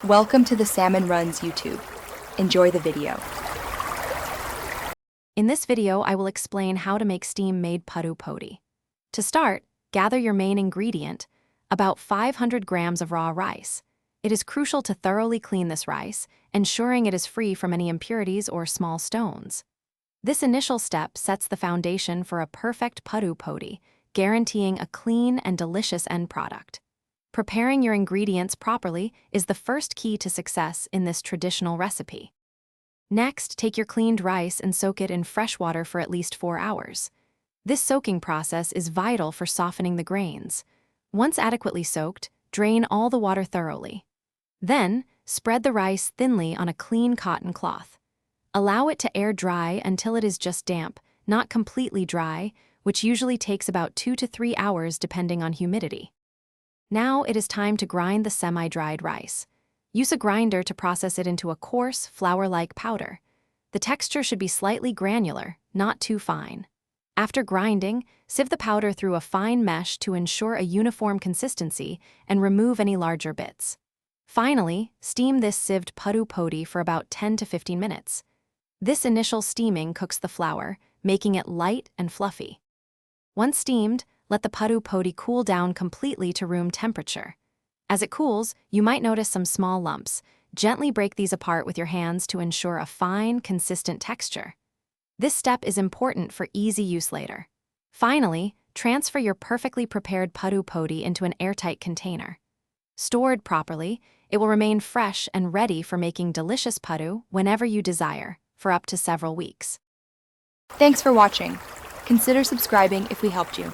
Welcome to the Salmon Runs YouTube. Enjoy the video. In this video, I will explain how to make steam-made Puttu Podi. To start, gather your main ingredient, about 500 grams of raw rice. It is crucial to thoroughly clean this rice, ensuring it is free from any impurities or small stones. This initial step sets the foundation for a perfect Puttu Podi, guaranteeing a clean and delicious end product. Preparing your ingredients properly is the first key to success in this traditional recipe. Next, take your cleaned rice and soak it in fresh water for at least 4 hours. This soaking process is vital for softening the grains. Once adequately soaked, drain all the water thoroughly. Then, spread the rice thinly on a clean cotton cloth. Allow it to air dry until it is just damp, not completely dry, which usually takes about 2 to 3 hours depending on humidity. Now it is time to grind the semi-dried rice. Use a grinder to process it into a coarse, flour-like powder. The texture should be slightly granular, not too fine. After grinding, sieve the powder through a fine mesh to ensure a uniform consistency and remove any larger bits. Finally, steam this sieved Puttu Podi for about 10 to 15 minutes. This initial steaming cooks the flour, making it light and fluffy. Once steamed, let the Puttu Podi cool down completely to room temperature. As it cools, you might notice some small lumps. Gently break these apart with your hands to ensure a fine, consistent texture. This step is important for easy use later. Finally, transfer your perfectly prepared Puttu Podi into an airtight container. Stored properly, it will remain fresh and ready for making delicious puttu whenever you desire, for up to several weeks. Thanks for watching. Consider subscribing if we helped you.